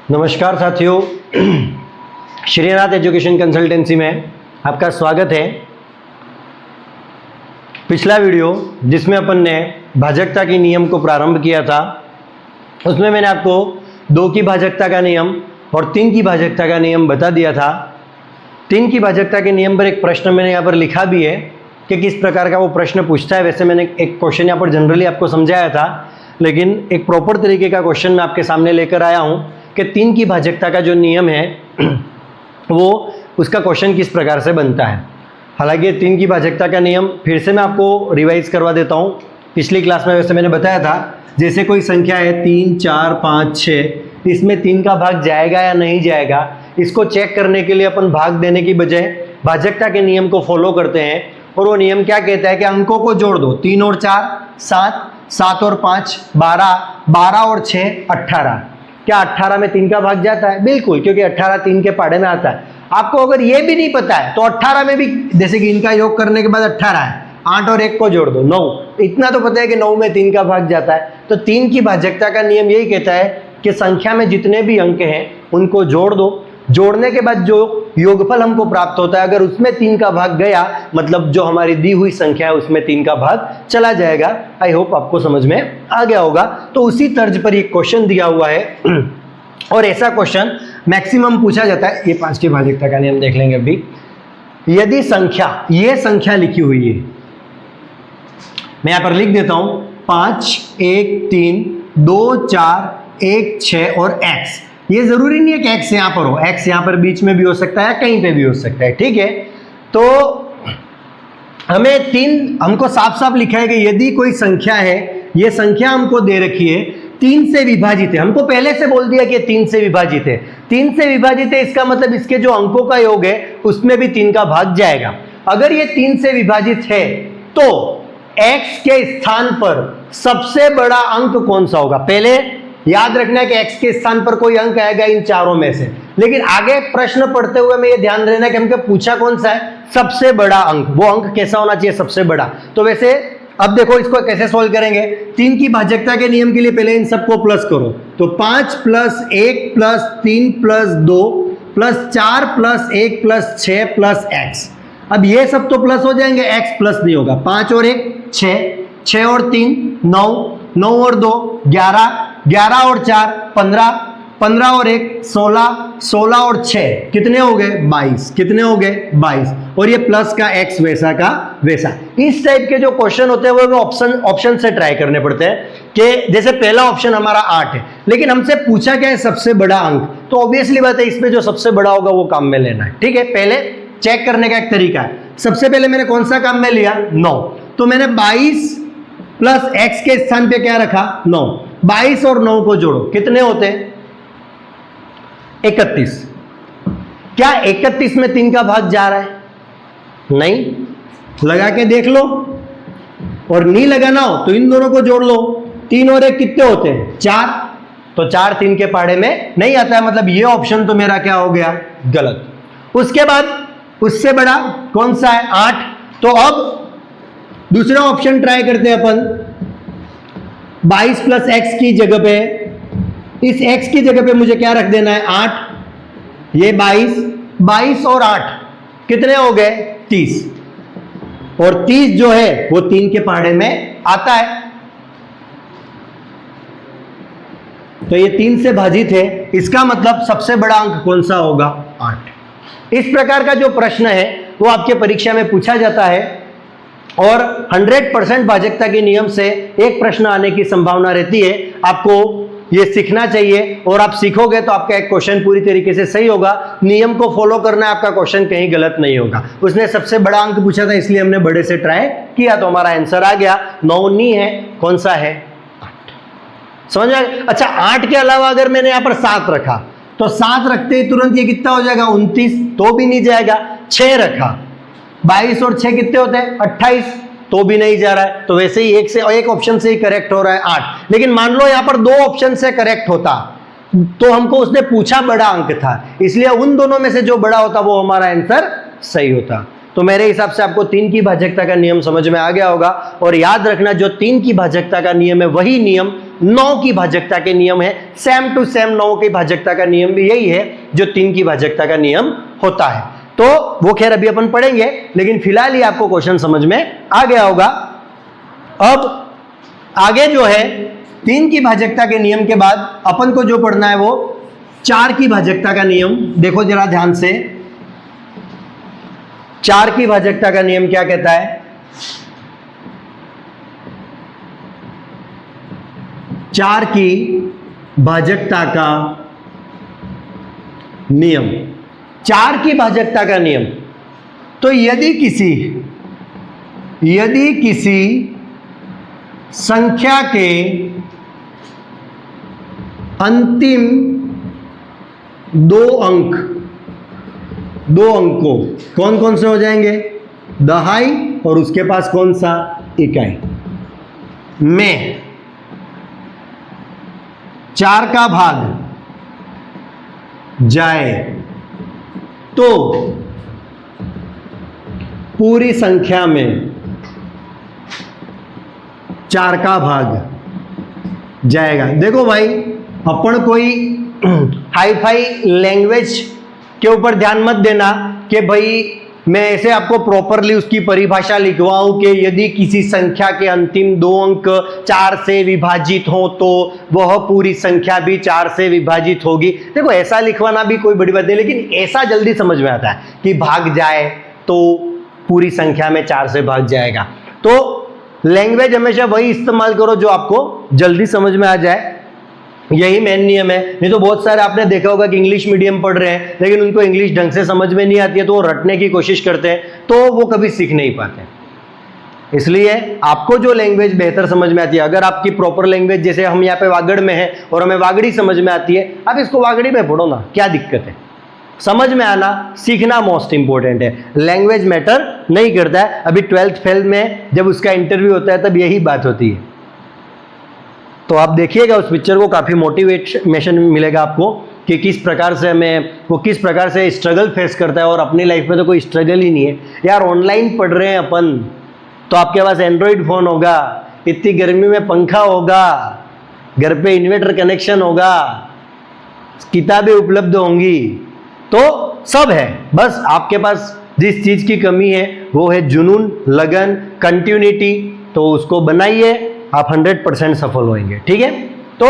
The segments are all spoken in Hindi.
नमस्कार साथियों, श्रीनाथ एजुकेशन कंसल्टेंसी में आपका स्वागत है। पिछला वीडियो जिसमें अपन ने भाजकता के नियम को प्रारंभ किया था, उसमें मैंने आपको 2 की भाजकता का नियम और 3 की भाजकता का नियम बता दिया था। 3 की भाजकता के नियम पर एक प्रश्न मैंने यहाँ पर लिखा भी है कि किस प्रकार का वो प्रश्न पूछता है। वैसे मैंने एक क्वेश्चन यहाँ पर जनरली आपको समझाया था, लेकिन एक प्रॉपर तरीके का क्वेश्चन मैं आपके सामने लेकर आया हूँ कि 3 की भाजकता का जो नियम है वो उसका क्वेश्चन किस प्रकार से बनता है। हालांकि 3 की भाजकता का नियम फिर से मैं आपको रिवाइज करवा देता हूँ। पिछली क्लास में वैसे मैंने बताया था, जैसे कोई संख्या है 3, 4, 5, 6, इसमें 3 का भाग जाएगा या नहीं जाएगा, इसको चेक करने के लिए अपन भाग देने की बजाय भाजकता के नियम को फॉलो करते हैं। और वो नियम क्या कहता है कि अंकों को जोड़ दो, 3 और 4 7, 7 और 5 12, 12 और 6 18। क्या 18 में 3 का भाग जाता है? बिल्कुल, क्योंकि 18 3 के पहाड़े में आता है। आपको अगर ये भी नहीं पता है तो 18 में भी, जैसे कि इनका योग करने के बाद 18 है, 8 और 1 को जोड़ दो 9। इतना तो पता है कि 9 में 3 का भाग जाता है। तो 3 की भाजकता का नियम यही कहता है कि संख्या में जितने भी अंक हैं उनको जोड़ दो, जोड़ने के बाद जो योगफल हमको प्राप्त होता है, अगर उसमें 3 का भाग गया, मतलब जो हमारी दी हुई संख्या है उसमें 3 का भाग चला जाएगा। आई होप आपको समझ में आ गया होगा। तो उसी तर्ज पर ये क्वेश्चन दिया हुआ है और ऐसा क्वेश्चन मैक्सिमम पूछा जाता है। ये 5 की भाजकता का नियम देख लेंगे अभी। यदि संख्या, ये संख्या लिखी हुई है, मैं यहां पर लिख देता हूं 5, 1, 3, 2, 4, 1, 6 और x। ये जरूरी नहीं है कि x यहां पर हो, x यहां पर बीच में भी हो सकता है, कहीं पे भी हो सकता है, ठीक है। तो हमें 3, हमको साफ साफ लिखा है कि यदि कोई संख्या है, ये संख्या हमको दे रखी है 3 से विभाजित है, हमको पहले से बोल दिया कि 3 से विभाजित है। 3 से विभाजित है, इसका मतलब इसके जो अंकों का योग है उसमें भी 3 का भाग जाएगा। अगर ये 3 से विभाजित है तो x के स्थान पर सबसे बड़ा अंक कौन सा होगा? पहले याद रखना है कि x के स्थान पर कोई अंक आएगा इन चारों में से, लेकिन आगे प्रश्न पढ़ते हुए में ये ध्यान रहना कि हमको पूछा कौन सा है सबसे बड़ा अंक। वो अंक कैसा होना चाहिए? सबसे बड़ा। तो वैसे अब देखो इसको कैसे सोल्व करेंगे। 3 की भाजकता के नियम के लिए पहले इन सबको प्लस करो, तो 5 + 1 + 3 + 2 + 4 + 1 + 6 + x। अब ये सब तो प्लस हो जाएंगे, x प्लस नहीं होगा। 5 और 1 6, 6 और 3 9, 9 और 2 11, 11 और 4 15, 15 और 1 16, 16 और 6 कितने हो गए? 22। कितने हो गए? 22। और ये प्लस का x वैसा का वैसा। इस टाइप के जो क्वेश्चन होते हैं वो ऑप्शन से ट्राई करने पड़ते हैं कि जैसे पहला ऑप्शन हमारा 8 है, लेकिन हमसे पूछा क्या है? सबसे बड़ा अंक। तो ऑब्वियसली बात है इसमें जो सबसे बड़ा होगा वो काम में लेना है, ठीक है। पहले चेक करने का एक तरीका है। सबसे पहले मैंने कौन सा काम में लिया? 9। तो मैंने 22 + x के स्थान पे क्या रखा? 9। 22 और 9 को जोड़ो, कितने होते हैं? 31। क्या 31 में 3 का भाग जा रहा है? नहीं। लगा के देख लो, और नहीं लगाना हो तो इन दोनों को जोड़ लो। 3 और 1 कितने होते हैं? 4। तो 4 3 के पहाड़े में नहीं आता है, मतलब ये ऑप्शन तो मेरा क्या हो गया? गलत। उसके बाद उससे बड़ा कौन सा है? 8। तो अब दूसरा ऑप्शन ट्राई करते हैं अपन। 22 + x की जगह पे, इस x की जगह पे मुझे क्या रख देना है? 8। ये 22 और 8 कितने हो गए? 30। और 30 जो है वो 3 के पहाड़े में आता है, तो ये 3 से भाजित है। इसका मतलब सबसे बड़ा अंक कौन सा होगा? 8। इस प्रकार का जो प्रश्न है वो आपके परीक्षा में पूछा जाता है और 100% भाजकता के नियम से एक प्रश्न आने की संभावना रहती है। आपको ये सीखना चाहिए, और आप सीखोगे तो आपका एक क्वेश्चन पूरी तरीके से सही होगा। नियम को फॉलो करना है, आपका क्वेश्चन कहीं गलत नहीं होगा। उसने सबसे बड़ा अंक पूछा था इसलिए हमने बड़े से ट्राई किया, तो हमारा आंसर आ गया। 9 नहीं है, कौन सा है? 8। समझ में? अच्छा, 8 के अलावा अगर मैंने यहां पर 7 रखा तो 7 रखते ही तुरंत ये कितना हो जाएगा? 29। तो भी नहीं जाएगा। 6 रखा, 22 और 6 कितने होते हैं? 28। तो भी नहीं जा रहा है। तो वैसे ही एक ऑप्शन से ही करेक्ट हो रहा है 8। लेकिन मान लो यहां पर 2 ऑप्शन से करेक्ट होता तो हमको उसने पूछा बड़ा अंक था, इसलिए उन दोनों में से जो बड़ा होता वो हमारा आंसर सही होता। तो मेरे हिसाब से आपको 3 की भाजकता का नियम समझ में आ गया होगा। और याद रखना, जो 3 की भाजकता का नियम है वही नियम 9 की भाजकता के नियम है। सेम टू सेम 9 की भाजकता का नियम भी यही है जो 3 की भाजकता का नियम होता है। तो वो खैर अभी अपन पढ़ेंगे, लेकिन फिलहाल ही आपको क्वेश्चन समझ में आ गया होगा। अब आगे जो है 3 की भाजकता के नियम के बाद अपन को जो पढ़ना है वो 4 की भाजकता का नियम। देखो जरा ध्यान से, 4 की भाजकता का नियम क्या कहता है? 4 की भाजकता का नियम, 4 की भाजकता का नियम। तो यदि किसी संख्या के अंतिम दो अंकों कौन कौन से हो जाएंगे? दहाई और उसके पास कौन सा? इकाई में 4 का भाग जाए तो पूरी संख्या में 4 का भाग जाएगा। देखो भाई, अपन कोई हाई फाई लैंग्वेज के ऊपर ध्यान मत देना कि भाई मैं ऐसे आपको प्रॉपरली उसकी परिभाषा लिखवाऊं कि यदि किसी संख्या के अंतिम 2 अंक 4 से विभाजित हो तो वह पूरी संख्या भी 4 से विभाजित होगी। देखो ऐसा लिखवाना भी कोई बड़ी बात नहीं, लेकिन ऐसा जल्दी समझ में आता है कि भाग जाए तो पूरी संख्या में 4 से भाग जाएगा। तो लैंग्वेज हमेशा वही इस्तेमाल करो जो आपको जल्दी समझ में आ जाए, यही मेन नियम है। नहीं तो बहुत सारे आपने देखा होगा कि इंग्लिश मीडियम पढ़ रहे हैं लेकिन उनको इंग्लिश ढंग से समझ में नहीं आती है, तो वो रटने की कोशिश करते हैं, तो वो कभी सीख नहीं पाते। इसलिए आपको जो लैंग्वेज बेहतर समझ में आती है, अगर आपकी प्रॉपर लैंग्वेज, जैसे हम यहाँ पे वागड़ में है और हमें वागड़ी समझ में आती है, आप इसको वागड़ी में पढ़ो ना, क्या दिक्कत है? समझ में आना, सीखना मोस्ट इंपॉर्टेंट है, लैंग्वेज मैटर नहीं करता है। अभी 12th फेल में जब उसका इंटरव्यू होता है तब यही बात होती है। तो आप देखिएगा उस पिक्चर को, काफ़ी मोटिवेशन मिलेगा आपको कि किस प्रकार से वो किस प्रकार से स्ट्रगल फेस करता है। और अपनी लाइफ में तो कोई स्ट्रगल ही नहीं है यार। ऑनलाइन पढ़ रहे हैं अपन, तो आपके पास एंड्रॉइड फ़ोन होगा, इतनी गर्मी में पंखा होगा, घर पे इन्वर्टर कनेक्शन होगा, किताबें उपलब्ध होंगी, तो सब है। बस आपके पास जिस चीज़ की कमी है वो है जुनून, लगन, कंटिन्यूटी। तो उसको बनाइए, आप 100% सफल होंगे। ठीक है। तो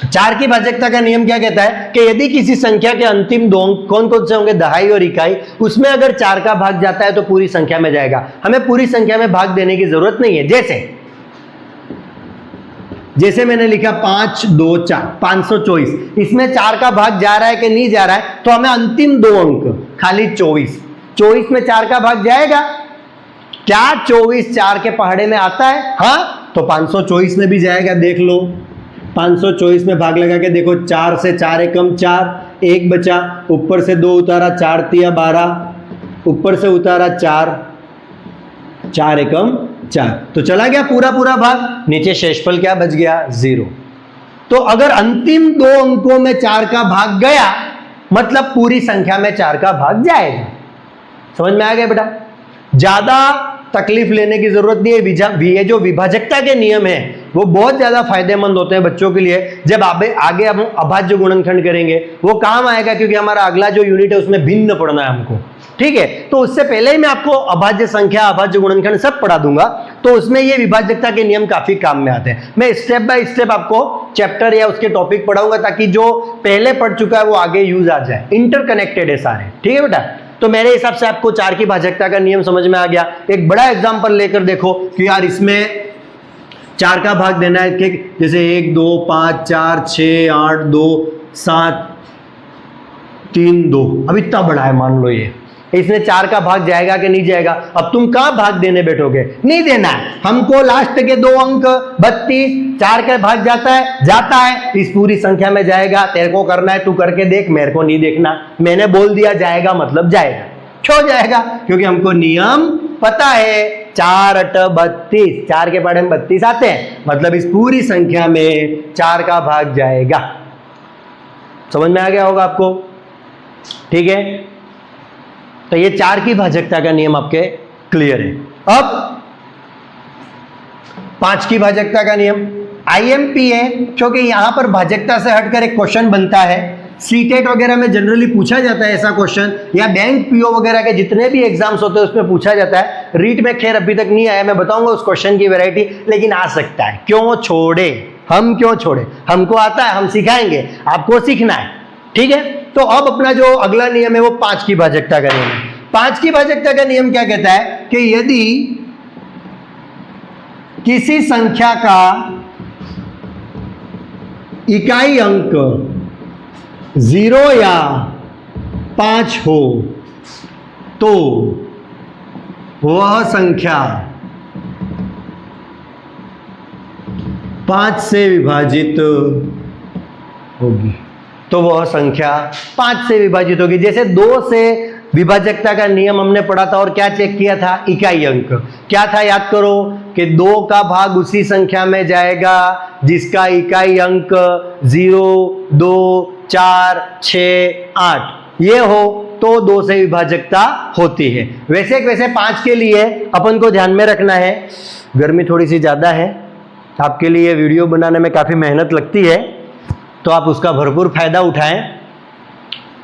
4 की भाजकता का नियम क्या कहता है कि यदि किसी संख्या के अंतिम 2 अंक कौन कौन से होंगे? दहाई और इकाई। उसमें अगर 4 का भाग जाता है तो पूरी संख्या में जाएगा। हमें पूरी संख्या में भाग देने की जरूरत नहीं है। जैसे मैंने लिखा 5 2 4 524, इसमें 4 का भाग जा रहा है कि नहीं जा रहा है? तो हमें अंतिम 2 अंक खाली 24 में 4 का भाग जाएगा क्या? 24 4 के पहाड़े में आता है, हाँ, तो 524 में भी जाएगा। देख लो 524 में भाग लगा के देखो, 4 से 4 एकम 4, 1 बचा, ऊपर से 2 उतारा, 4 तिया 12, ऊपर से उतारा 4, 4 एकम 4, तो चला गया पूरा भाग। नीचे शेषफल क्या बच गया? 0। तो अगर अंतिम 2 अंकों में 4 का भाग गया मतलब पूरी संख्या में 4 का भाग जाएगा। समझ में आ गया बेटा? ज्यादा तकलीफ लेने की जरूरत नहीं है। ये जो विभाजकता के नियम है वो बहुत ज्यादा फायदेमंद होते हैं बच्चों के लिए। जब आगे हम अभाज्य गुणनखंड करेंगे वो काम आएगा, क्योंकि हमारा अगला जो यूनिट है उसमें भिन्न पढ़ना है हमको। ठीक है, तो उससे पहले ही मैं आपको अभाज्य संख्या, अभाज्य गुणनखंड सब पढ़ा दूंगा, तो उसमें ये विभाजकता के नियम काफी काम में आते हैं। मैं स्टेप बाय स्टेप आपको चैप्टर या उसके टॉपिक पढ़ाऊंगा ताकि जो पहले पढ़ चुका है वो आगे यूज आ जाए। इंटरकनेक्टेड है सारे। ठीक है बेटा? तो मेरे हिसाब से आपको 4 की भाजकता का नियम समझ में आ गया। एक बड़ा एग्जांपल लेकर देखो कि यार इसमें 4 का भाग देना है कि जैसे 1 2 5 4 6 8 2 7 3 2, अब इतना बड़ा है मान लो ये, इसमें 4 का भाग जाएगा कि नहीं जाएगा? अब तुम कहां भाग देने बैठोगे? नहीं देना है हमको। लास्ट के 2 अंक 32, 4 का भाग जाता है, इस पूरी संख्या में जाएगा। तेरे को करना है, तू करके देख, मेरे को नहीं देखना। मैंने बोल दिया जाएगा मतलब जाएगा। क्यों जाएगा? क्योंकि हमको नियम पता है। 4 8 32, 4 के पहाड़े में 32 आते हैं, मतलब इस पूरी संख्या में 4 का भाग जाएगा। समझ में आ गया होगा आपको? ठीक है, तो ये 4 की भाजकता का नियम आपके क्लियर है। अब 5 की भाजकता का नियम IMP है क्योंकि यहाँ पर भाजकता से हटकर एक क्वेश्चन बनता है। सीटेट वगैरह में जनरली पूछा जाता है ऐसा क्वेश्चन, या बैंक PO वगैरह के जितने भी एग्जाम्स होते हैं उसमें पूछा जाता है। रीट में खैर अभी तक नहीं आया, मैं बताऊंगा उस क्वेश्चन की वैरायटी, लेकिन आ सकता है। क्यों छोड़े, हम क्यों छोड़े, हमको आता है, हम सिखाएंगे, आपको सीखना है, ठीक है। तो अब अपना जो अगला नियम है वो 5 की भाजकता का नियम है। 5 की भाजकता का नियम क्या कहता है कि यदि किसी संख्या का इकाई अंक 0 या 5 हो तो वह संख्या 5 से विभाजित होगी। तो वह संख्या 5 से विभाजित होगी। जैसे 2 से विभाजकता का नियम हमने पढ़ा था और क्या चेक किया था, इकाई अंक क्या था, याद करो कि 2 का भाग उसी संख्या में जाएगा जिसका इकाई अंक 0, 2, 4, 6, 8 ये हो तो 2 से विभाजकता होती है। वैसे 5 के लिए अपन को ध्यान में रखना है, गर्मी थोड़ी सी ज़्यादा है, आपके लिए वीडियो बनाने में काफ़ी मेहनत लगती है, तो आप उसका भरपूर फायदा उठाएं।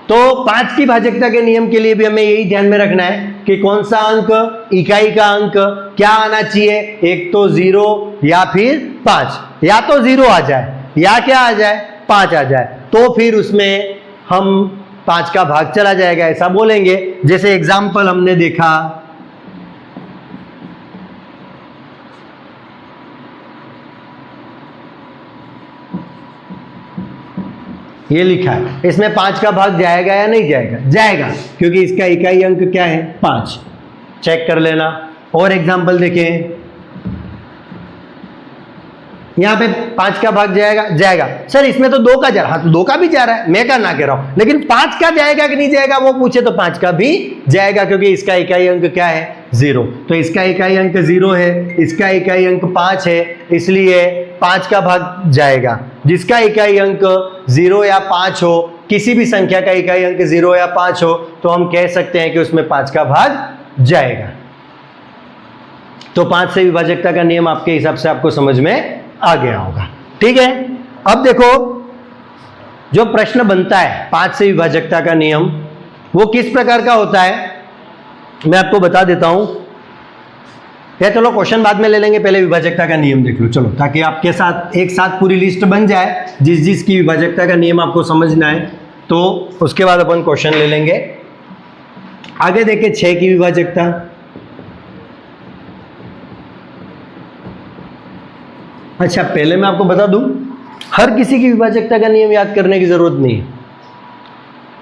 तो 5 की भाजकता के नियम के लिए भी हमें यही ध्यान में रखना है कि कौन सा अंक, इकाई का अंक क्या आना चाहिए, एक तो 0 या फिर 5, या तो 0 आ जाए या क्या आ जाए, 5 आ जाए, तो फिर उसमें हम 5 का भाग चला जाएगा ऐसा बोलेंगे। जैसे एग्जाम्पल हमने देखा, ये लिखा है, इसमें 5 का भाग जाएगा या नहीं जाएगा, जाएगा क्योंकि इसका इकाई अंक क्या है, 5। चेक कर लेना। और एग्जाम्पल देखें, यहां पे 5 का भाग जाएगा, जाएगा सर इसमें तो 2 का जा रहा है, हाँ तो 2 का भी जा रहा है, मैं क्या ना कह रहा हूं, लेकिन 5 का जाएगा कि नहीं जाएगा वो पूछे तो 5 का भी जाएगा क्योंकि इसका इकाई अंक क्या है, 0। तो इसका इकाई अंक 0 है, इसका इकाई अंक 5 है, इसलिए 5 का भाग जाएगा। जिसका इकाई अंक 0 या 5 हो, किसी भी संख्या का इकाई अंक 0 या 5 हो, तो हम कह सकते हैं कि उसमें 5 का भाग जाएगा। तो 5 से विभाजकता का नियम आपके हिसाब से आपको समझ में आ गया होगा, ठीक है। अब देखो जो प्रश्न बनता है 5 से विभाजकता का नियम वो किस प्रकार का होता है, मैं आपको बता देता हूं। या चलो क्वेश्चन बाद में ले लेंगे, पहले विभाजकता का नियम देख लो चलो, ताकि आपके साथ एक साथ पूरी लिस्ट बन जाए। जिस की विभाजकता का नियम आपको समझना है तो उसके बाद अपन क्वेश्चन ले लेंगे। आगे देखिए 6 की विभाजकता। अच्छा पहले मैं आपको बता दूं, हर किसी की विभाजकता का नियम याद करने की जरूरत नहीं है।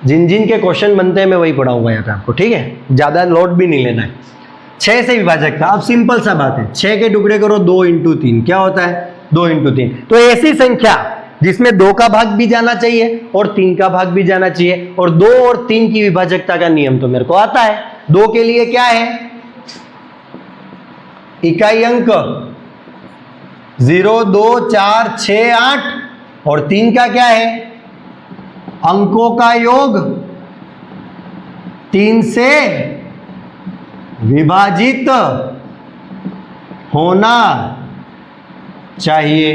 जिन जिन के क्वेश्चन बनते हैं मैं वही पढ़ाऊंगा यहाँ पे आपको, ठीक है, ज्यादा लोड भी नहीं लेना है। 6 से विभाजकता, अब सिंपल सा बात है, 6 के टुकड़े करो 2 × 3 क्या होता है, 2 × 3। तो ऐसी संख्या जिसमें 2 का भाग भी जाना चाहिए और 3 का भाग भी जाना चाहिए, और 2 और 3 की विभाजकता का नियम तो मेरे को आता है। 2 के लिए क्या है, इकाई अंक 0, 2, 4, 6, 8, और 3 का क्या है, अंकों का योग 3 से विभाजित होना चाहिए।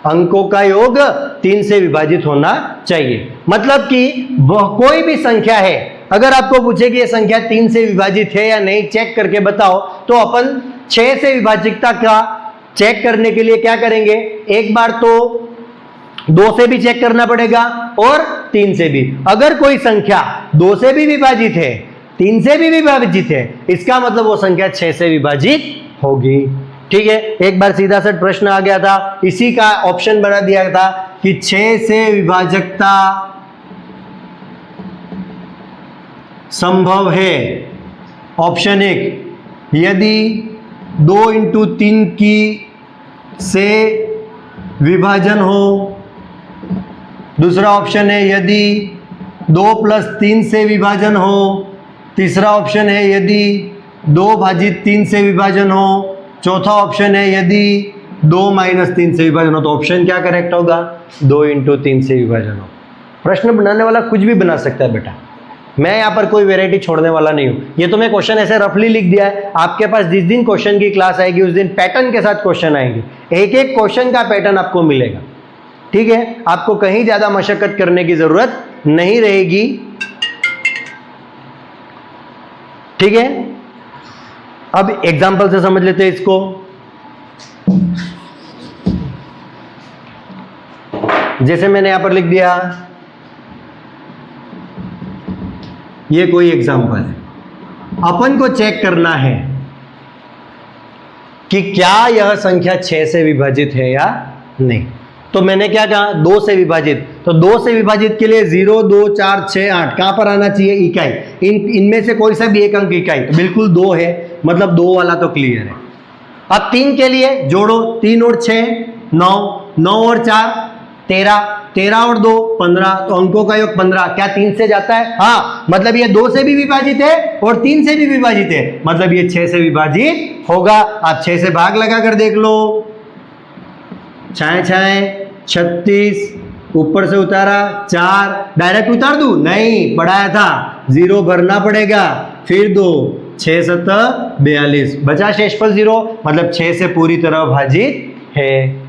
अंकों का योग 3 से विभाजित होना चाहिए। मतलब कि कोई भी संख्या है, अगर आपको पूछे कि यह संख्या 3 से विभाजित है या नहीं, चेक करके बताओ, तो अपन 6 से विभाजितता का चेक करने के लिए क्या करेंगे, एक बार तो 2 से भी चेक करना पड़ेगा और 3 से भी। अगर कोई संख्या 2 से भी विभाजित है, 3 से भी विभाजित है, इसका मतलब वो संख्या 6 से विभाजित होगी, ठीक है। एक बार सीधा सा प्रश्न आ गया था, इसी का ऑप्शन बना दिया था कि 6 से विभाजकता संभव है। ऑप्शन 1 यदि 2 × 3 की से विभाजन हो। दूसरा ऑप्शन है यदि 2 + 3 से विभाजन हो। तीसरा ऑप्शन है यदि 2/3 से विभाजन हो। चौथा ऑप्शन है यदि 2 - 3 से विभाजन हो। तो ऑप्शन क्या करेक्ट होगा, 2 × 3 से विभाजन हो। प्रश्न बनाने वाला कुछ भी बना सकता है बेटा, मैं यहाँ पर कोई वैरायटी छोड़ने वाला नहीं हूँ। ये तो मैं क्वेश्चन ऐसे रफली लिख दिया है, आपके पास जिस दिन क्वेश्चन की क्लास आएगी उस दिन पैटर्न के साथ क्वेश्चन आएंगे, एक एक क्वेश्चन का पैटर्न आपको मिलेगा। ठीक है, आपको कहीं ज्यादा मशक्कत करने की जरूरत नहीं रहेगी। ठीक है, अब एग्जाम्पल से समझ लेते हैं इसको। जैसे मैंने यहां पर लिख दिया, ये कोई एग्जाम्पल है, अपन को चेक करना है कि क्या यह संख्या 6 से विभाजित है या नहीं। तो मैंने क्या कहा, 2 से विभाजित, तो 2 से विभाजित के लिए 0, 2, 4, 6, 8 कहां पर आना चाहिए, इकाई। इनमें से कोई सा भी एक अंक इकाई, तो बिल्कुल 2 है, मतलब 2 वाला तो क्लियर है। अब 3 के लिए जोड़ो, 3 और 6 9, 9 और 4 13, 13 और 2 15, तो अंकों का योग 15। क्या 3 से जाता है? हाँ, मतलब ये 2 से भी विभाजित है और 3 से भी विभाजित है, मतलब ये 6 से विभाजित होगा। आप 6 से भाग लगा कर देख लो, छाए छाए 36, ऊपर से उतारा 4, डायरेक्ट उतार दूं? नहीं, बढ़ाया था, 0 भरना पड़ेगा, फिर 2, 6 7 42, बचा शेषफल 0, मतलब 6 से पूरी तरह भाजित है।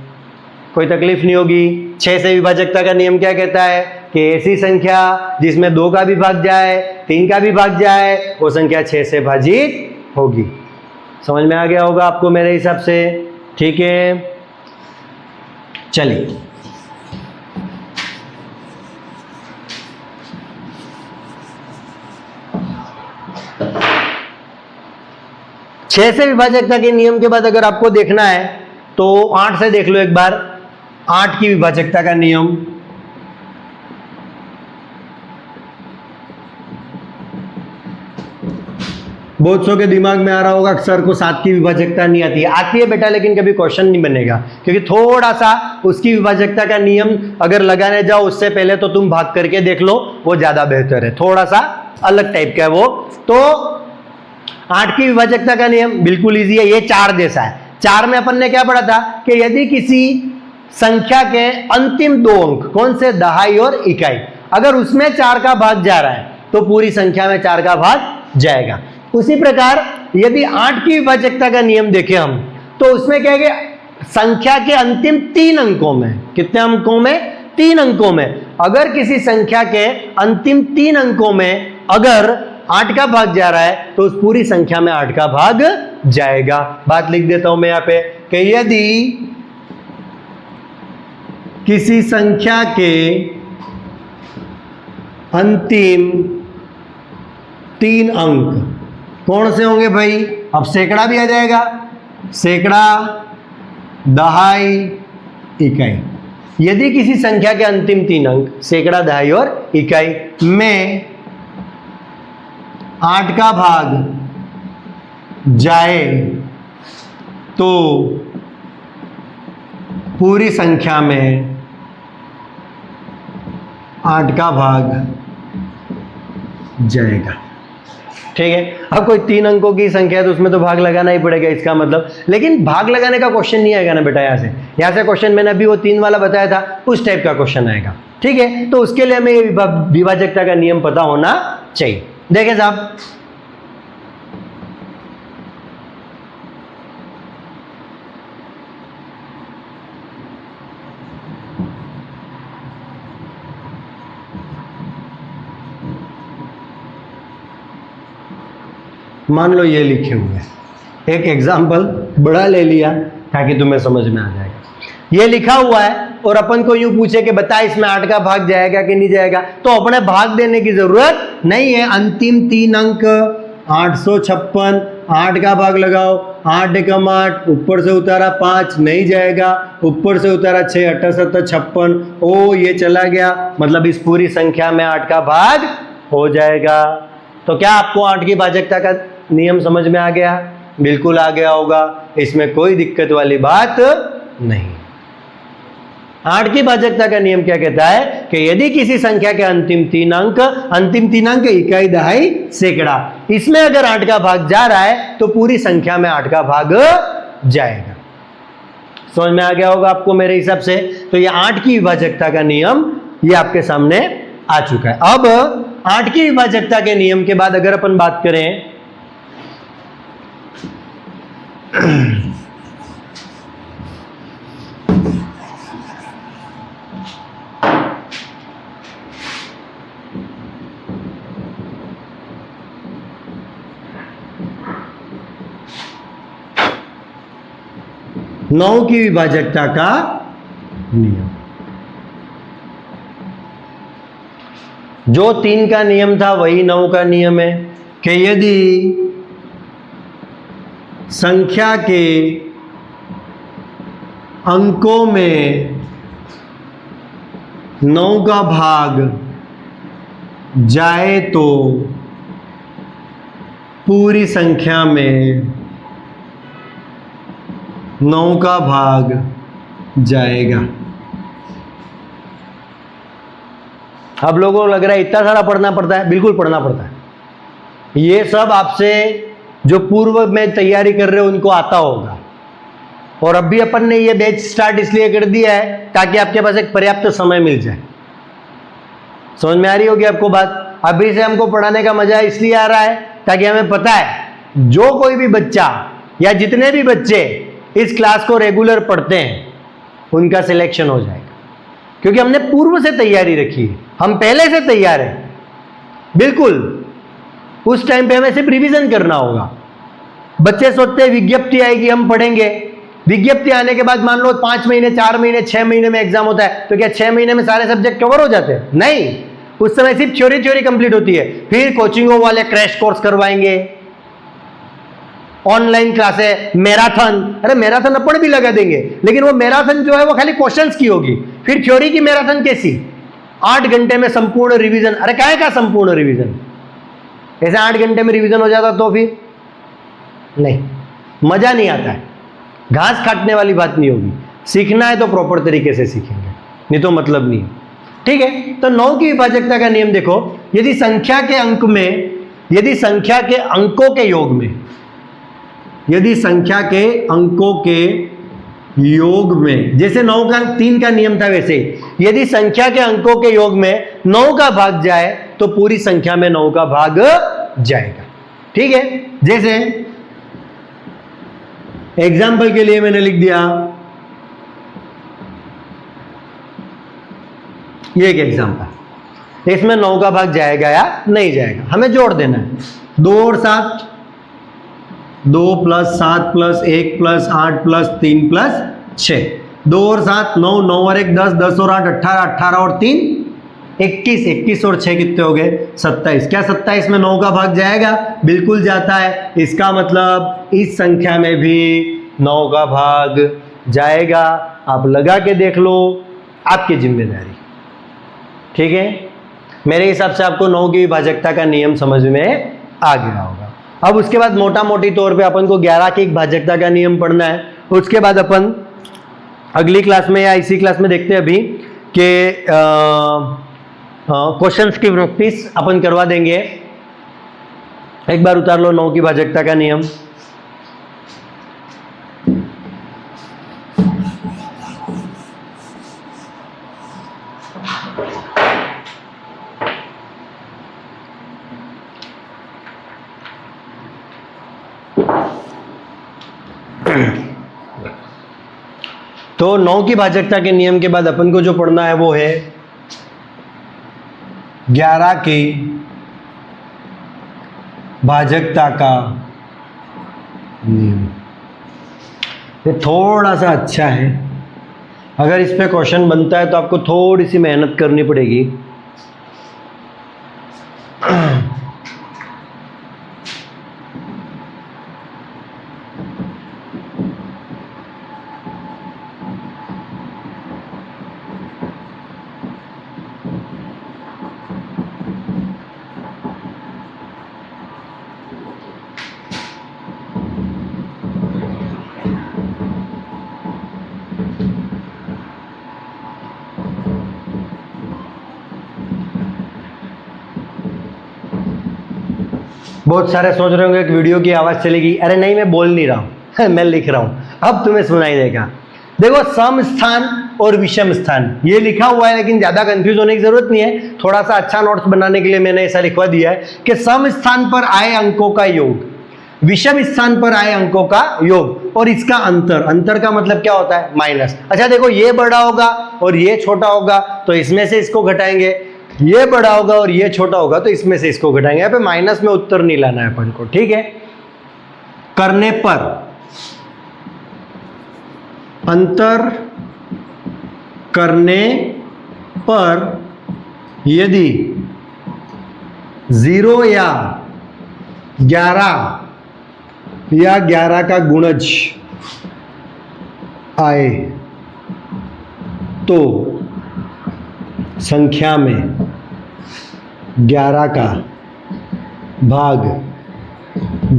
कोई तकलीफ नहीं होगी। 6 से विभाजकता का नियम क्या कहता है कि ऐसी संख्या जिसमें 2 का भी भाग जाए, 3 का भी भाग जाए, वो संख्या 6 से भाजित होगी। समझ में आ गया होगा आपको मेरे हिसाब से? ठीक है, चलिए छह से विभाजकता के नियम के बाद अगर आपको देखना है तो 8 से देख लो एक बार। 8 की विभाजकता का नियम, बहुत सौ के दिमाग में आ रहा होगा सर को 7 की विभाजकता नहीं आती है। आती है बेटा, लेकिन कभी क्वेश्चन नहीं बनेगा, क्योंकि थोड़ा सा उसकी विभाजकता का नियम अगर लगाने जाओ उससे पहले तो तुम भाग करके देख लो, वो ज्यादा बेहतर है, थोड़ा सा अलग टाइप का है वो। तो 8 की विभाजकता का नियम बिल्कुल इजी है, ये 4 जैसा है। 4 में अपन ने क्या पढ़ा था कि यदि किसी संख्या के अंतिम 2 अंक, कौन से, दहाई और इकाई, अगर उसमें 4 का भाग जा रहा है तो पूरी संख्या में 4 का भाग जाएगा। उसी प्रकार यदि 8 की विभाजकता का नियम देखें हम, तो उसमें क्या है कि संख्या के अंतिम 3 अंकों में, कितने अंकों में, 3 अंकों में, अगर किसी संख्या के अंतिम 3 अंकों में अगर 8 का भाग जा रहा है तो उस पूरी संख्या में 8 का भाग जाएगा। बात लिख देता हूं मैं यहां पे कि यदि किसी संख्या के अंतिम 3 अंक कौन से होंगे भाई, अब सैकड़ा भी आ जाएगा, सैकड़ा, दहाई, इकाई। यदि किसी संख्या के अंतिम 3 अंक सैकड़ा, दहाई और इकाई में 8 का भाग जाए तो पूरी संख्या में 8 का भाग जाएगा। ठीक है, अब कोई 3 अंकों की संख्या है तो उसमें तो भाग लगाना ही पड़ेगा इसका मतलब, लेकिन भाग लगाने का क्वेश्चन नहीं आएगा ना बेटा। यहाँ से क्वेश्चन मैंने अभी वो 3 वाला बताया था, उस टाइप का क्वेश्चन आएगा। ठीक है, तो उसके लिए हमें विभाजकता का नियम पता होना चाहिए। देखें साहब, मान लो ये लिखे हुए हैं, एक एग्जाम्पल बड़ा ले लिया ताकि तुम्हें समझ में आ जाएगा। ये लिखा हुआ है और अपन को यूं पूछे कि बता इसमें 8 का भाग जाएगा कि नहीं जाएगा, तो अपने भाग देने की जरूरत नहीं है। अंतिम 3 अंक 856, 8 का भाग लगाओ, 8 एकम 8, ऊपर से उतारा 5 नहीं जाएगा, ऊपर से उतारा 6 8 7 56, ओ ये चला गया, मतलब इस पूरी संख्या में 8 का भाग हो जाएगा। तो क्या आपको 8 की भाजकता का नियम समझ में आ गया? बिल्कुल आ गया होगा, इसमें कोई दिक्कत वाली बात नहीं। 8 की भाजकता का नियम क्या कहता है कि यदि किसी संख्या के अंतिम 3 अंक इकाई, दहाई, सैकड़ा, इसमें अगर 8 का भाग जा रहा है तो पूरी संख्या में 8 का भाग जाएगा। समझ में आ गया होगा आपको मेरे हिसाब से? तो ये 8 की विभाजकता का नियम ये आपके सामने आ चुका है। अब 8 की विभाजकता के नियम के बाद अगर अपन बात करें 9 की विभाजकता का नियम, जो 3 का नियम था वही 9 का नियम है कि यदि संख्या के अंकों में 9 का भाग जाए तो पूरी संख्या में 9 का भाग जाएगा। अब लोगों को लग रहा है इतना सारा पढ़ना पड़ता है, बिल्कुल पढ़ना पड़ता है। ये सब आपसे जो पूर्व में तैयारी कर रहे हो उनको आता होगा, और अभी अपन ने ये बैच स्टार्ट इसलिए कर दिया है ताकि आपके पास एक पर्याप्त समय मिल जाए। समझ में आ रही होगी आपको बात? अभी से हमको पढ़ाने का मजा इसलिए आ रहा है ताकि हमें पता है जो कोई भी बच्चा या जितने भी बच्चे इस क्लास को रेगुलर पढ़ते हैं उनका सिलेक्शन हो जाएगा, क्योंकि हमने पूर्व से तैयारी रखी है, हम पहले से तैयार हैं। बिल्कुल उस टाइम पे हमें सिर्फ रिवीजन करना होगा। बच्चे सोचते हैं विज्ञप्ति आएगी हम पढ़ेंगे, विज्ञप्ति आने के बाद मान लो 5 महीने 4 महीने 6 महीने में एग्जाम होता है, तो क्या 6 महीने में सारे सब्जेक्ट कवर हो जाते हैं? नहीं, उस समय सिर्फ थ्योरी कंप्लीट होती है। फिर कोचिंगों वाले क्रैश कोर्स करवाएंगे, ऑनलाइन क्लासेस, मैराथन। अरे मैराथन अपन भी लगा देंगे, लेकिन वो मैराथन जो है वो खाली क्वेश्चंस की होगी। फिर थ्योरी की मैराथन कैसी? 8 घंटे में संपूर्ण रिवीजन। अरे काहे का संपूर्ण रिवीजन? ऐसे 8 घंटे में रिवीजन हो जाता तो फिर नहीं, मजा नहीं आता है। घास काटने वाली बात नहीं होगी। सीखना है तो प्रॉपर तरीके से सीखेंगे, नहीं तो मतलब नहीं है। ठीक है, तो 9 की विभाजकता का नियम देखो, यदि संख्या के अंक में, यदि संख्या के अंकों के योग में, यदि संख्या के अंकों के योग में, जैसे 9 का 3 का नियम था वैसे यदि संख्या के अंकों के योग में 9 का भाग जाए तो पूरी संख्या में 9 का भाग जाएगा। ठीक है, जैसे एग्जाम्पल के लिए मैंने लिख दिया, ये एक एग्जाम्पल, इसमें 9 का भाग जाएगा या नहीं जाएगा, हमें जोड़ देना है। 2 और 7, 2 + 7 + 1 + 8 + 3 + 6, 2 और 7 9, 9 और 1 10, 10 और 8 18, 18 और 3 21, 21 और 6 कितने हो गए? 27। क्या 27 में 9 का भाग जाएगा? बिल्कुल जाता है। इसका मतलब इस संख्या में भी 9 का भाग जाएगा। आप लगा के देख लो, आपकी जिम्मेदारी। ठीक है, मेरे हिसाब से आपको 9 की विभाजकता का नियम समझ में आ गया होगा। अब उसके बाद मोटा मोटी तौर पे अपन को 11 की विभाजकता का नियम पढ़ना है। उसके बाद अपन अगली क्लास में या इसी क्लास में देखते हैं अभी कि क्वेश्चंस की प्रैक्टिस अपन करवा देंगे। एक बार उतार लो 9 की विभाजकता का नियम। तो 9 की भाजकता के नियम के बाद अपन को जो पढ़ना है वो है 11 की भाजकता का नियम। ये थोड़ा सा अच्छा है, अगर इस पे क्वेश्चन बनता है तो आपको थोड़ी सी मेहनत करनी पड़ेगी। बहुत सारे सोच रहे होंगे कि वीडियो की आवाज चलेगी। अरे नहीं, मैं बोल नहीं रहा हूं मैं लिख रहा हूं, अब तुम्हें सुनाई देगा। देखो, सम स्थान और विषम स्थान, ये लिखा हुआ है लेकिन ज्यादा कंफ्यूज होने की जरूरत नहीं है। थोड़ा सा अच्छा नोट्स बनाने के लिए मैंने ऐसा लिखवा दिया है कि सम स्थान पर आए अंकों का योग, विषम स्थान पर आए अंकों का योग और इसका अंतर, अंतर का मतलब क्या होता है? माइनस। अच्छा देखो, ये बड़ा होगा और ये छोटा होगा तो इसमें से इसको घटाएंगे, ये बड़ा होगा और ये छोटा होगा तो इसमें से इसको घटाएंगे। यहाँ पे माइनस में उत्तर नहीं लाना है अपन को, ठीक है। करने पर, अंतर करने पर यदि 0 या 11 या 11 का गुणज आए तो संख्या में 11 का भाग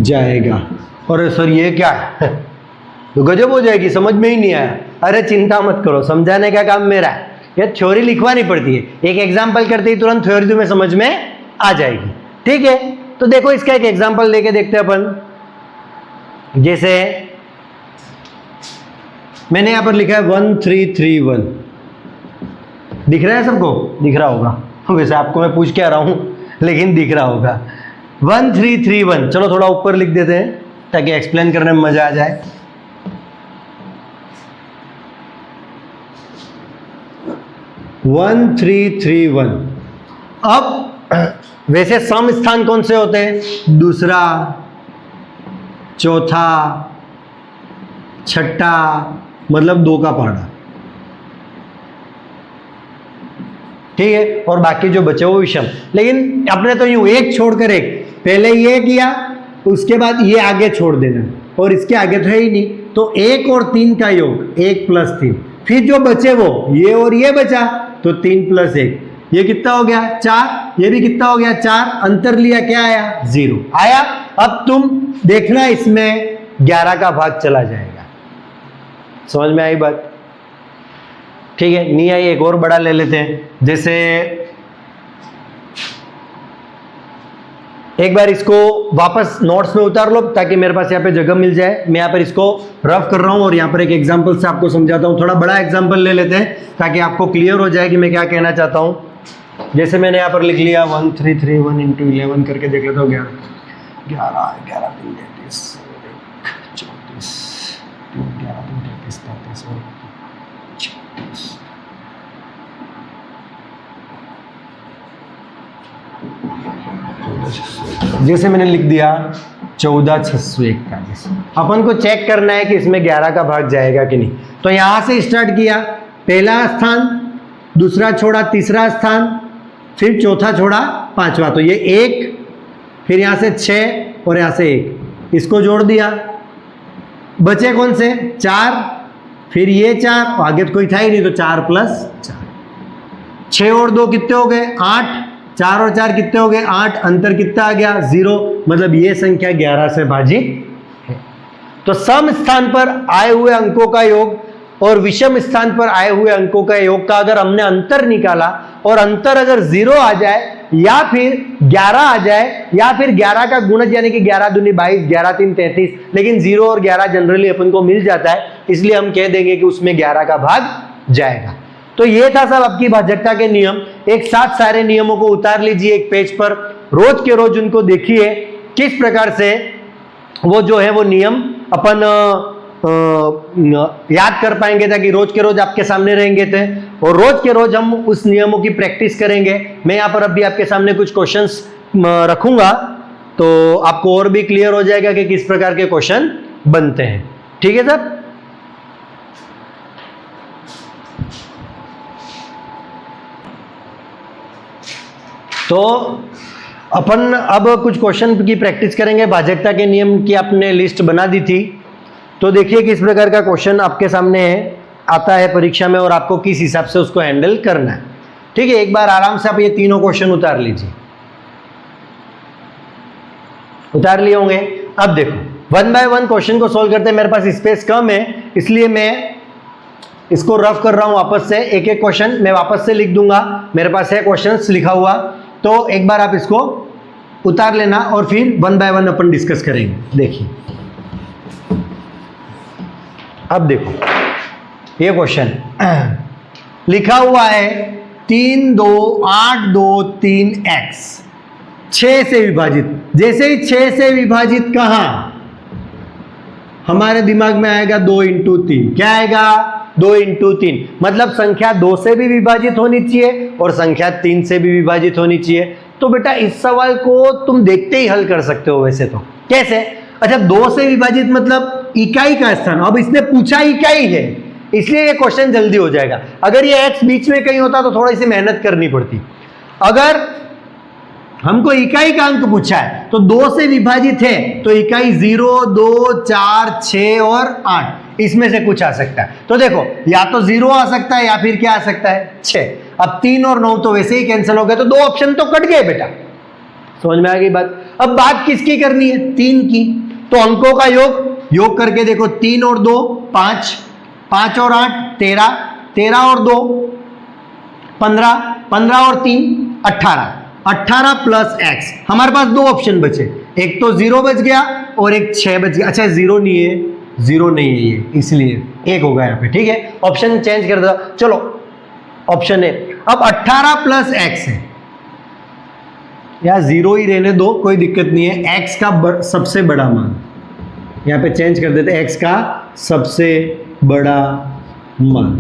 जाएगा। और सर ये क्या है? तो गजब हो जाएगी, समझ में ही नहीं आया। अरे चिंता मत करो, समझाने का काम मेरा है। ये थ्योरी लिखवानी पड़ती है, एक एग्जाम्पल करते ही तुरंत थ्योरी तुम्हें समझ में आ जाएगी, ठीक है। तो देखो इसका एक एग्जाम्पल लेके देखते हैं अपन। जैसे मैंने यहां पर लिखा है 1331, दिख रहा है सबको? दिख रहा होगा, वैसे आपको मैं पूछ के आ रहा हूं लेकिन दिख रहा होगा। 1331, चलो थोड़ा ऊपर लिख देते हैं ताकि एक्सप्लेन करने में मजा आ जाए। वन 1331। अब वैसे सम स्थान कौन से होते हैं? दूसरा, चौथा, छठा, मतलब 2 का पहाड़ा, ठीक है। और बाकी जो बचे वो विषम। लेकिन अपने तो यूं एक छोड़कर एक, पहले ये किया उसके बाद ये आगे छोड़ देना और इसके आगे तो है ही नहीं, तो 1 और 3 का योग 1 + 3, फिर जो बचे वो ये और ये बचा तो 3 + 1, ये कितना हो गया? 4, ये भी कितना हो गया? 4, अंतर लिया, क्या आया? 0 आया। अब तुम देखना इसमें 11 का भाग चला जाएगा। समझ में आई बात? ठीक है, नहीं आई एक और बड़ा ले लेते हैं। जैसे एक बार इसको वापस नोट्स में उतार लो ताकि मेरे पास यहाँ पे जगह मिल जाए। मैं यहाँ पर इसको रफ कर रहा हूँ और यहाँ पर एक एग्जांपल से आपको समझाता हूँ। थोड़ा बड़ा एग्जांपल ले लेते हैं ताकि आपको क्लियर हो जाए कि मैं क्या कहना चाहता हूँ। जैसे मैंने यहाँ पर लिख लिया 1331 × 11 करके देख लेता हूँ। 11 11 11 3 33 34 11 3 33 36 जैसे मैंने लिख दिया 14,641। अपन को चेक करना है कि इसमें 11 का भाग जाएगा कि नहीं। तो यहां से स्टार्ट किया, पहला स्थान, दूसरा छोड़ा तीसरा स्थान, फिर चौथा छोड़ा पांचवा, तो ये 1, फिर यहां से 6 और यहां से 1, इसको जोड़ दिया। बचे कौन से? 4, फिर ये 4, आगे तो कोई था ही नहीं तो 4 + 4, 6 और 2 कितने हो गए? 8, 4 और 4 कितने हो गए? 8, अंतर कितना आ गया? 0, मतलब ये संख्या 11 से भाजित है। तो सम स्थान पर आए हुए अंकों का योग और विषम स्थान पर आए हुए अंकों का योग का अगर हमने अंतर निकाला और अंतर अगर 0 आ जाए या फिर 11 आ जाए या फिर 11 का गुणज यानी कि 11 दूनी 22, 11 3 33, लेकिन 0 और 11 जनरली अपन को मिल जाता है, इसलिए हम कह देंगे कि उसमें 11 का भाग जाएगा। तो ये था सब आपकी भाजकता के नियम। एक साथ सारे नियमों को उतार लीजिए एक पेज पर, रोज के रोज उनको देखिए किस प्रकार से वो जो है वो नियम अपन याद कर पाएंगे, ताकि रोज के रोज आपके सामने रहेंगे थे और रोज के रोज हम उस नियमों की प्रैक्टिस करेंगे। मैं यहाँ पर अभी आपके सामने कुछ क्वेश्चंस रखूंगा तो आपको और भी क्लियर हो जाएगा कि किस प्रकार के क्वेश्चन बनते हैं। ठीक है सर? तो अपन अब कुछ क्वेश्चन की प्रैक्टिस करेंगे। भाजकता के नियम की आपने लिस्ट बना दी थी, तो देखिए किस प्रकार का क्वेश्चन आपके सामने आता है परीक्षा में और आपको किस हिसाब से उसको हैंडल करना है। ठीक है, एक बार आराम से आप ये तीनों क्वेश्चन उतार लीजिए। उतार लिए होंगे। अब देखो 1 बाय 1 क्वेश्चन को सोल्व करते हैं। मेरे पास स्पेस कम है इसलिए मैं इसको रफ कर रहा हूं वापस से। एक एक क्वेश्चन मैं वापस से लिख दूंगा, मेरे पास है क्वेश्चंस लिखा हुआ, तो एक बार आप इसको उतार लेना और फिर 1 बाय 1 अपन डिस्कस करेंगे। देखिए अब देखो ये क्वेश्चन लिखा हुआ है 3 2 8 2 3 x 6 से विभाजित। जैसे ही 6 से विभाजित कहा, हमारे दिमाग में आएगा 2 इंटू 3। क्या आएगा? 2 इंटू 3, मतलब संख्या 2 से भी विभाजित होनी चाहिए और संख्या 3 से भी विभाजित होनी चाहिए। तो बेटा इस सवाल को तुम देखते ही हल कर सकते हो। वैसे तो कैसे? अच्छा, 2 से विभाजित मतलब इकाई का स्थान। अब इसने पूछा इकाई है, इसलिए ये क्वेश्चन जल्दी हो जाएगा। अगर ये x बीच में कहीं होता तो थोड़ी सी मेहनत करनी पड़ती। अगर हमको इकाई का अंक पूछा है तो 2 से विभाजित है तो इकाई 0 2 4 6 और 8, इसमें से कुछ आ सकता है। तो देखो, या तो 0 आ सकता है या फिर क्या आ सकता है? 6। अब 3 और 9 तो वैसे ही कैंसिल हो गए, तो 2 ऑप्शन तो कट गए बेटा। समझ में आ गई बात? अब बात किसकी करनी है? 3 की। तो अंकों का योग करके देखो, 3 और 2 5, 5 और 8 13, 13 और 2 15, 15 और 3 18, 18 प्लस x। हमारे पास 2 ऑप्शन बचे, एक तो 0 बच गया और एक 6 बच गया। अच्छा, 0 नहीं है, 0 नहीं है ये, इसलिए 1 होगा यहाँ पे। ठीक है, ऑप्शन चेंज कर दो। चलो ऑप्शन है। अब 18 प्लस x है, या 0 ही रहने दो, कोई दिक्कत नहीं है। x का सबसे बड़ा मान यहाँ पे चेंज कर देते, x का सबसे बड़ा मान।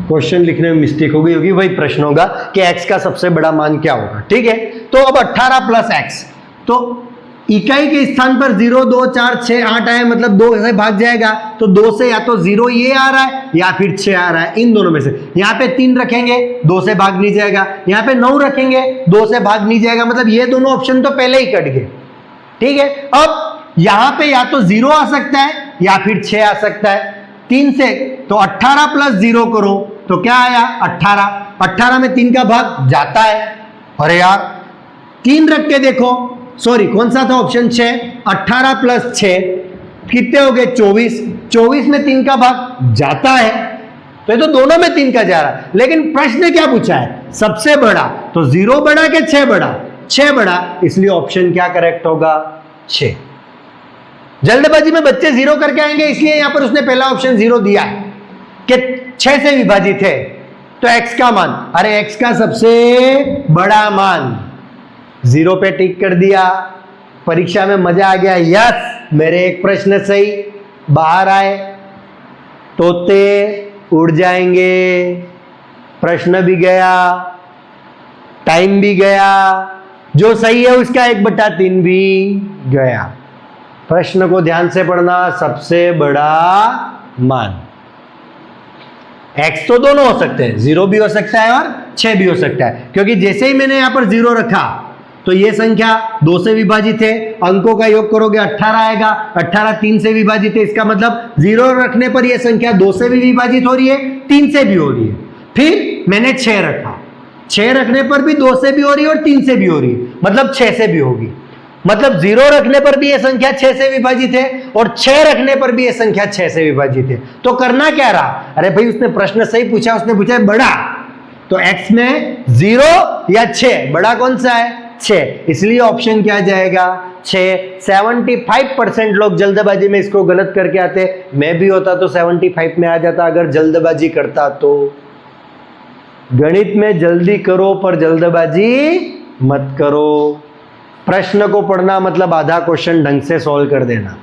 क्वेश्चन लिखने में मिस्टेक हो गई होगी, वही प्रश्न होगा कि x का सबसे बड़ा मान क्या होगा। ठीक है, तो अब 18 प्लस x, तो इकाई के स्थान पर 0 2 4 6 8 आए, मतलब 2 से भाग जाएगा। तो 2 से या तो 0 ये आ रहा है या फिर 6 आ रहा है, इन दोनों में से। यहाँ पे 3 रखेंगे, 2 से भाग नहीं जाएगा। यहाँ पे 9 रखेंगे, 2 से भाग नहीं जाएगा, मतलब ये दोनों ऑप्शन तो पहले ही कट गए। ठीक है, अब यहाँ पे या तो 0 आ सकता है या फिर 6 आ सकता है। 3 से तो 18 प्लस 0 करो तो क्या आया? 18। 18 में 3 का भाग जाता है। अरे यार, 3 रख के देखो, सॉरी कौन सा था ऑप्शन? 6। 18 प्लस 6 कितने हो गए? 24। 24 में 3 का भाग जाता है, तो ये तो दोनों में 3 का जा रहा है। लेकिन प्रश्न क्या पूछा है? सबसे बड़ा। तो 0 बड़ा के 6 बड़ा? 6 बड़ा, इसलिए ऑप्शन क्या करेक्ट होगा? 6। जल्दबाजी में बच्चे 0 करके आएंगे, इसलिए यहां पर उसने पहला ऑप्शन 0 दिया है कि 6 से विभाजित है तो x का मान। अरे x का सबसे बड़ा मान 0 पे टिक कर दिया। परीक्षा में मजा आ गया। यस, मेरे एक प्रश्न सही, बाहर आए, तोते उड़ जाएंगे, प्रश्न भी गया, टाइम भी गया, जो सही है उसका 1/3 भी गया। प्रश्न को ध्यान से पढ़ना, सबसे बड़ा मान। x तो दोनों हो सकते हैं, 0 भी हो सकता है और 6 भी हो सकता है, क्योंकि जैसे ही मैंने यहां पर 0 रखा तो ये संख्या 2 से विभाजित है, अंकों का योग करोगे 18 आएगा। 18 3 से विभाजित है, इसका मतलब 0 रखने पर यह संख्या 2 से भी विभाजित हो रही है, 3 से भी हो रही है। फिर मैंने 6 रखा, 6 रखने पर भी 2 से भी हो रही है और 3 से भी हो रही है, मतलब 6 से भी होगी। मतलब 0 रखने पर भी यह संख्या 6 से विभाजित है और 6 रखने पर भी यह संख्या 6 से विभाजित है। तो करना क्या रहा? अरे भाई, उसने प्रश्न सही पूछा, उसने पूछा है बड़ा, तो x में 0 या 6, बड़ा कौन सा है? 6, इसलिए ऑप्शन क्या जाएगा? 6। 75% लोग जल्दबाजी में इसको गलत करके आते। मैं भी होता तो 75 में आ जाता अगर जल्दबाजी करता तो। गणित में जल्दी करो पर जल्दबाजी मत करो। प्रश्न को पढ़ना मतलब आधा क्वेश्चन ढंग से सॉल्व कर देना।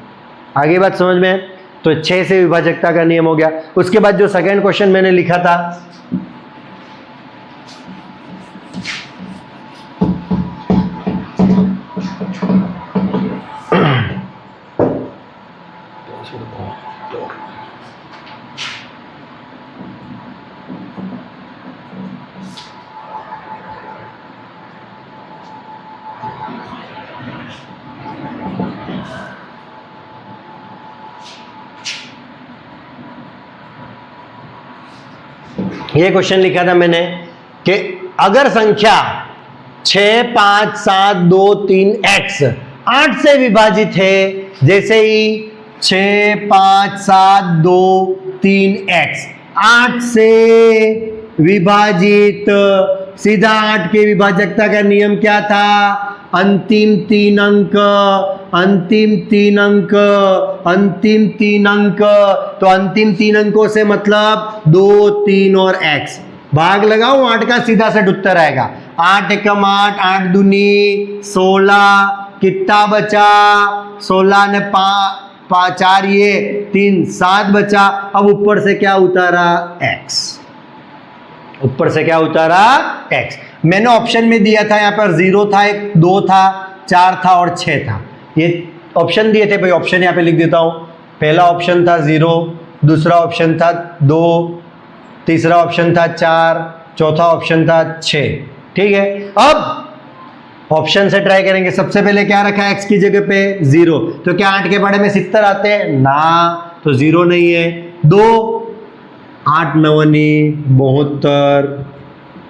आगे बात समझ में? तो 6 से विभाजकता का नियम हो गया। उसके बाद जो सेकंड क्वेश्चन मैंने लिखा था, ये क्वेश्चन लिखा था मैंने कि अगर संख्या 6 5 7 2 3 x 8 से विभाजित है, जैसे ही 6 5 7 2 3 x 8 से विभाजित, सीधा 8 के विभाजकता का नियम क्या था? अंतिम 3 अंक, अंतिम 3 अंक, अंतिम 3 अंक। तो अंतिम 3 अंकों से मतलब 2 3 और x। भाग लगाओ 8 का सीधा सेट उत्तर आएगा। 8 एकम 8, 8 दूनी 16, कितना बचा 16 ने 4 ये 3 7 बचा। अब ऊपर से क्या उतारा x, ऊपर से क्या उतारा x। मैंने ऑप्शन में दिया था यहाँ पर 0 था, 1 2 था, 4 था और 6 था। ये ऑप्शन दिए थे भाई, ऑप्शन यहाँ पे लिख देता हूँ। पहला ऑप्शन था 0, दूसरा ऑप्शन था 2, तीसरा ऑप्शन था 4, चौथा ऑप्शन था 6। ठीक है, अब ऑप्शन से ट्राई करेंगे। सबसे पहले क्या रखा है x की जगह पे 0, तो क्या 8 के पढ़े में 70 आते हैं ना, तो 0 नहीं है। 2 8 9 72,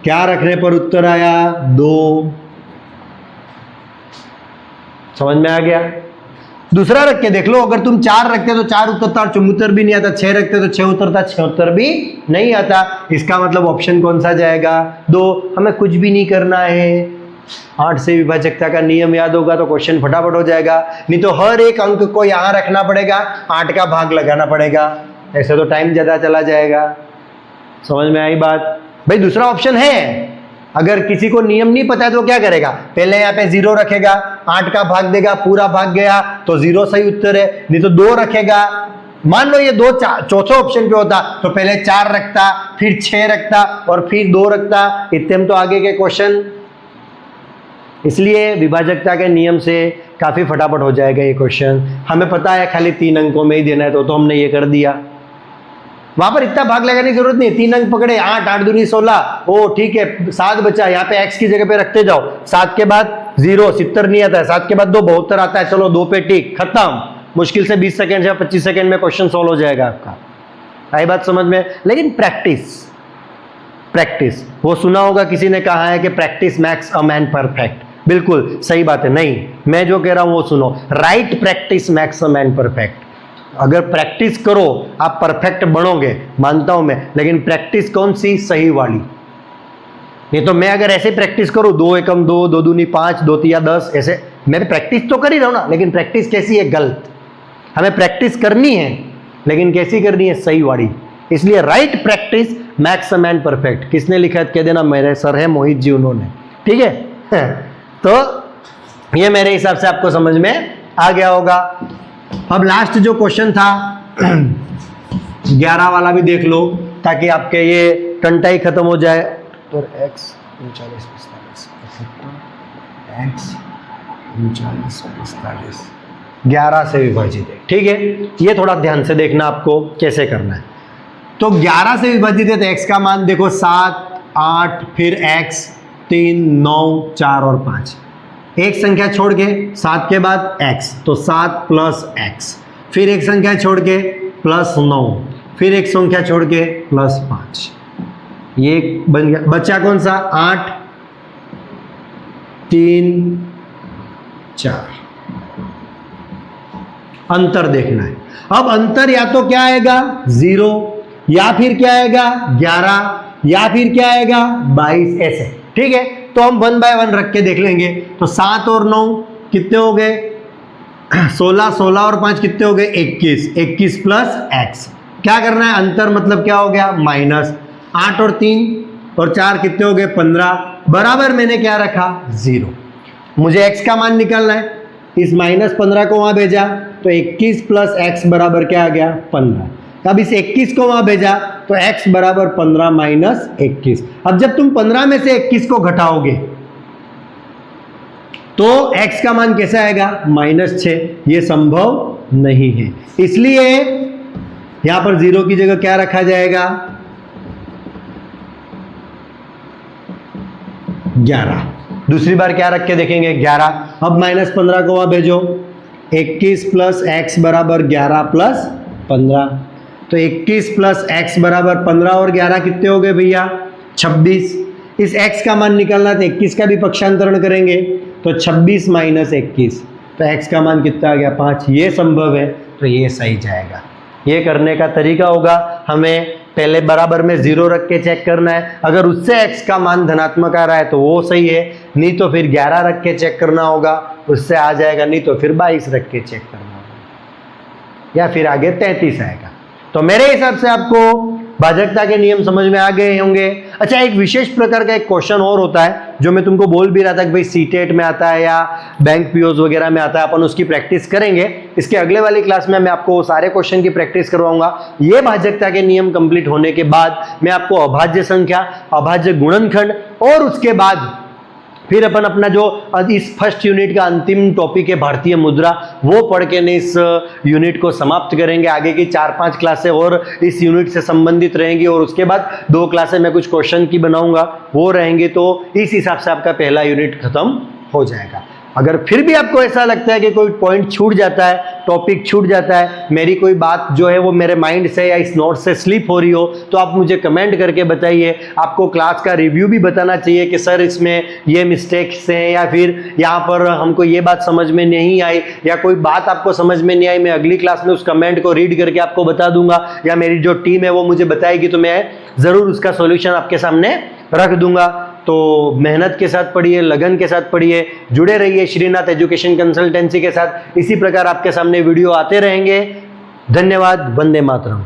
क्या रखने पर उत्तर आया 2। समझ में आ गया। दूसरा रख के देख लो, अगर तुम 4 रखते तो 4 उतरता और 74 भी नहीं आता, 6 रखते तो 6 उतरता, 76 भी नहीं आता। इसका मतलब ऑप्शन कौन सा जाएगा 2। हमें कुछ भी नहीं करना है, 8 से विभाजकता का नियम याद होगा तो क्वेश्चन फटाफट हो जाएगा। नहीं तो हर एक अंक को यहां रखना पड़ेगा, 8 का भाग लगाना पड़ेगा, ऐसे तो टाइम ज्यादा चला जाएगा। समझ में आई बात भाई। दूसरा ऑप्शन है, अगर किसी को नियम नहीं पता है तो क्या करेगा, पहले यहाँ पे 0 रखेगा, 8 का भाग देगा, पूरा भाग गया तो 0 सही उत्तर है। नहीं तो 2 रखेगा, मान लो ये 2 चौथे ऑप्शन पे होता तो पहले 4 रखता, फिर 6 रखता और फिर 2 रखता, इतने में तो आगे के क्वेश्चन। इसलिए विभाजकता के नियम से काफी फटाफट हो जाएगा ये क्वेश्चन। हमें पता है खाली 3 अंकों में ही देना है, तो हमने ये कर दिया। वहां पर इतना भाग लगाने की जरूरत नहीं, 3 अंक पकड़े, 8 8 दूनी 16, ओ ठीक है 7 बचा, यहाँ पे x की जगह पे रखते जाओ। 7 के बाद 0 70 नहीं आता है, 7 के बाद 2 72 आता है, चलो 2 पे टिक, खत्म। मुश्किल से 20 सेकंड या 25 सेकंड में क्वेश्चन सॉल्व हो जाएगा आपका। आई बात समझ में। लेकिन प्रैक्टिस, प्रैक्टिस वो सुना होगा किसी ने कहा है कि practice max a man perfect. बिल्कुल सही बात है। नहीं, मैं जो कह रहा हूं वो सुनो, right practice max a man perfect. अगर प्रैक्टिस करो आप परफेक्ट बनोगे, मानता हूं मैं, लेकिन प्रैक्टिस कौन सी, सही वाली। नहीं तो मैं अगर ऐसे प्रैक्टिस करूं 2 एकम 2, 2 दूनी 5, 2 तिया 10, ऐसे मैं प्रैक्टिस तो कर ही रहा हूं ना, लेकिन प्रैक्टिस कैसी है, गलत। हमें प्रैक्टिस करनी है, लेकिन कैसी करनी है, सही वाली। इसलिए right practice max a man perfect. किसने लिखा है कह देना, मेरे सर है मोहित जी, उन्होंने। ठीक है तो ये मेरे हिसाब से आपको समझ में आ गया होगा। अब लास्ट जो क्वेश्चन था 11 वाला भी देख लो, ताकि आपके ये टंटाई खत्म हो जाए। तो x 39 45 x 39 45 11 से विभाजित है। ठीक है, ये थोड़ा ध्यान से देखना आपको कैसे करना है। तो 11 से विभाजित है तो x का मान देखो 7 8 फिर x 3 9 4 और 5। एक संख्या छोड़ के 7 के बाद x, तो 7 प्लस x, फिर एक संख्या छोड़ के प्लस 9, फिर एक संख्या छोड़ के प्लस 5। ये बन गया। बचा कौन सा, 8 3 4। अंतर देखना है। अब अंतर या तो क्या आएगा 0, या फिर क्या आएगा 11, या फिर क्या आएगा 22, ऐसे। ठीक है, तो हम 1 बाय 1 रख के देख लेंगे। तो 7 और 9 कितने हो गए 16, 16 और 5 कितने हो गए 21, 21 प्लस x। क्या करना है, अंतर मतलब क्या हो गया माइनस। 8 और 3 और 4 कितने हो गए 15, बराबर मैंने क्या रखा 0। मुझे x का मान निकालना है, इस -15 को वहां भेजा तो 21 प्लस x बराबर क्या आ गया 15। अब इस 21 को वहां भेजा तो x बराबर 15 माइनस 21। अब जब तुम 15 में से 21 को घटाओगे तो x का मान कैसा आएगा -6। यह संभव नहीं है, इसलिए यहां पर 0 की जगह क्या रखा जाएगा 11। दूसरी बार क्या रख के देखेंगे 11। अब -15 को वहां भेजो, 21 प्लस x बराबर 11 प्लस 15। तो 21 प्लस x बराबर 15 और 11 कितने हो गए भैया 26। इस x का मान निकालना तो 21 का भी पक्षांतरण करेंगे तो 26 माइनस 21, तो x का मान कितना आ गया 5। ये संभव है, तो ये सही जाएगा। ये करने का तरीका होगा, हमें पहले बराबर में 0 रख के चेक करना है। अगर उससे x का मान धनात्मक आ रहा है तो वो सही है, नहीं तो फिर 11 रख के चेक करना होगा, उससे आ जाएगा। नहीं तो फिर 22 रख के चेक करना होगा, या फिर आगे 33 आएगा। तो मेरे हिसाब से आपको भाजकता के नियम समझ में आ गए होंगे। अच्छा, एक विशेष प्रकार का एक क्वेश्चन और होता है जो मैं तुमको बोल भी रहा था कि भाई सीटेट में आता है या बैंक पीओज वगैरह में आता है, अपन उसकी प्रैक्टिस करेंगे। इसके अगले वाली क्लास में मैं आपको सारे क्वेश्चन की प्रैक्टिस करवाऊंगा। ये भाजकता के नियम कंप्लीट होने के बाद मैं आपको अभाज्य संख्या, अभाज्य गुणनखंड और उसके बाद फिर अपन अपना जो इस फर्स्ट यूनिट का अंतिम टॉपिक है भारतीय मुद्रा, वो पढ़ के ने इस यूनिट को समाप्त करेंगे। आगे की 4-5 क्लासें और इस यूनिट से संबंधित रहेंगी और उसके बाद 2 क्लासें मैं कुछ क्वेश्चन की बनाऊंगा, वो रहेंगे। तो इस हिसाब से आपका पहला यूनिट खत्म हो जाएगा। अगर फिर भी आपको ऐसा लगता है कि कोई पॉइंट छूट जाता है, टॉपिक छूट जाता है, मेरी कोई बात जो है वो मेरे माइंड से या इस नोट से स्लिप हो रही हो, तो आप मुझे कमेंट करके बताइए। आपको क्लास का रिव्यू भी बताना चाहिए कि सर इसमें ये मिस्टेक्स हैं या फिर यहाँ पर हमको ये बात समझ में नहीं आई या कोई बात आपको समझ में नहीं आई। मैं अगली क्लास में उस कमेंट को रीड करके आपको बता दूंगा या मेरी जो टीम है वो मुझे बताएगी, तो मैं ज़रूर उसका सॉल्यूशन आपके सामने रख दूंगा। तो मेहनत के साथ पढ़िए, लगन के साथ पढ़िए, जुड़े रहिए श्रीनाथ एजुकेशन कंसल्टेंसी के साथ। इसी प्रकार आपके सामने वीडियो आते रहेंगे। धन्यवाद। वंदे मातरम।